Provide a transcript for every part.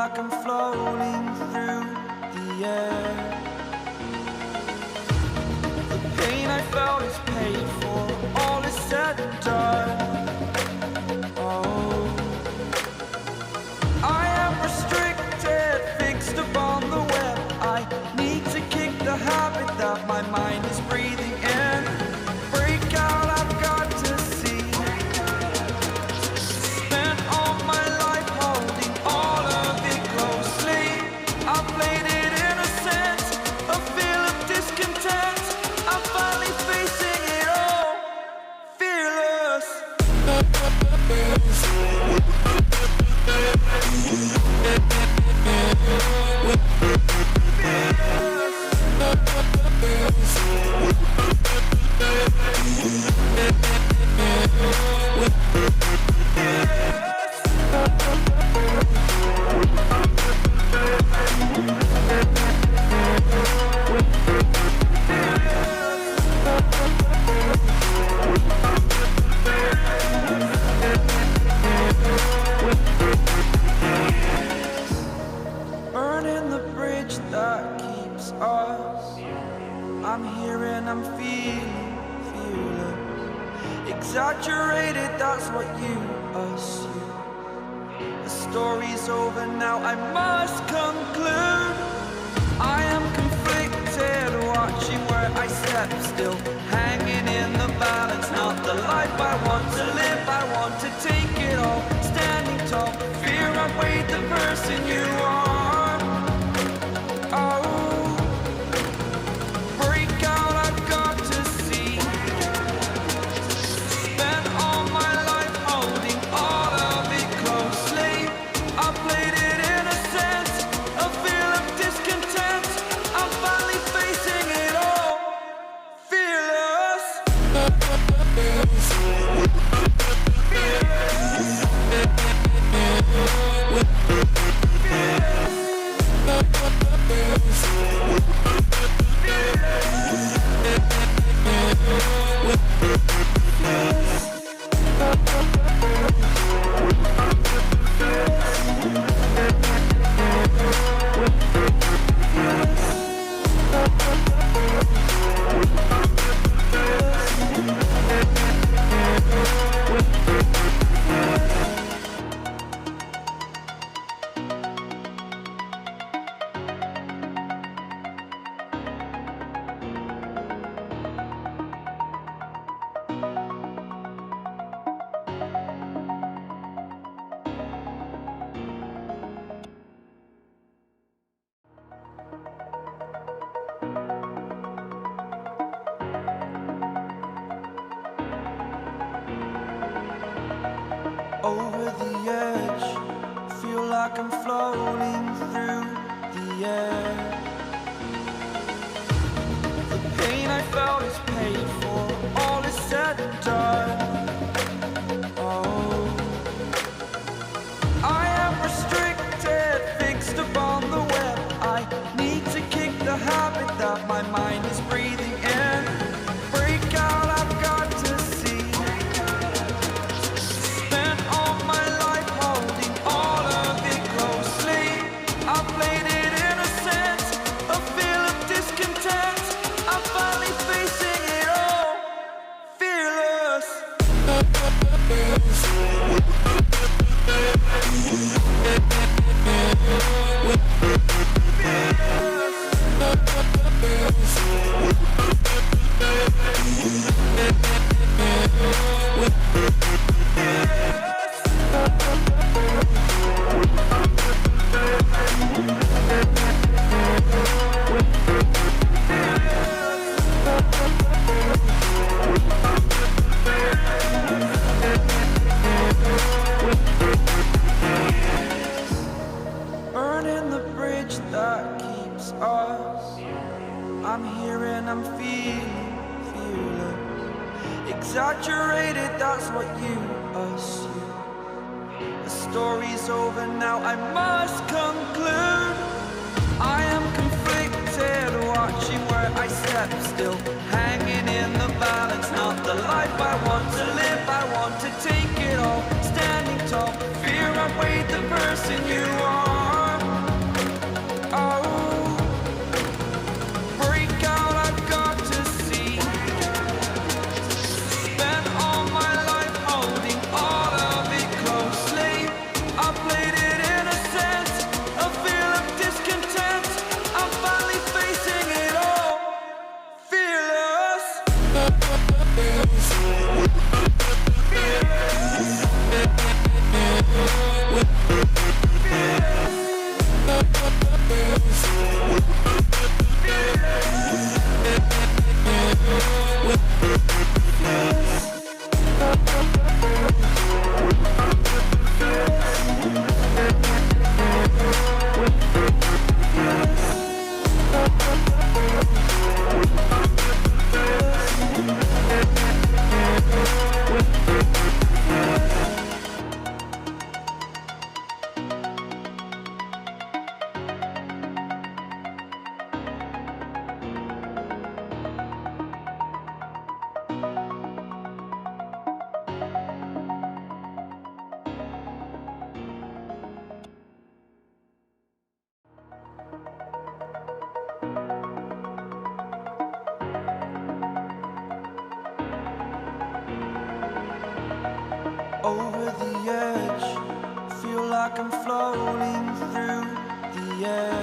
like I'm floating through the air. The pain I felt is paid for, all is said and done. Oh, I am restricted, fixed upon the web. I need to kick the habit that my mind is breathing in. Break out, I've got to see. Spent all my life holding all of it closely. I played it innocent, a feel of discontent. I'm finally facing it all, fearless. Burning the bridge that keeps us. I'm here and I'm feeling fearless. Exaggerated, that's what you assume. The story's over now, I must conclude. I am conflicted, watching where I step still, hanging in the balance. Not the life I want to live, I want to take it all. Standing tall, fear outweighed the person you are. Oh, break out, I've got to see. Spent all my life holding all of it closely. I played it innocent, a feel of discontent. I'm finally facing it all, fearless. Over the edge, feel like I'm floating through the air. The pain I felt is paid for, all is said and done. Oh, I am restricted, fixed upon the web. I need to kick the habit that my mind is breathing in. Break out, I've got to see. Spent all my life holding all of it closely. I played it innocent, a feel of discontent. I'm finally facing it all, fearless. Burning the bridge that keeps us. I'm here and I'm feeling fearless. Exaggerated, that's what you assume. The story's over now, I must conclude. I am conflicted, watching where I step still, hanging in the balance. Not the life I want to live, I want to take it all. Standing tall, fear outweighed the person you are. like I'm floating through the air.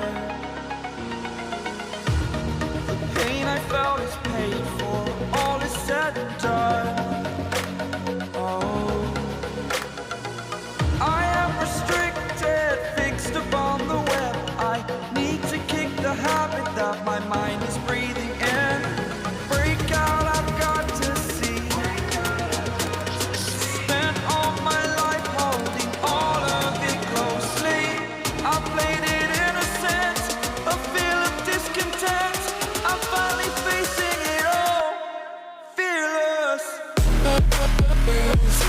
The pain I felt is paid for, all is said and done. Oh, I am restricted, fixed upon the web. I need to kick the habit that my mind is breathing in. Break out, I've got to see. Spent all my life holding all of it closely. I played it innocent, a feel of discontent. I'm finally facing it all, fearless. Fearless.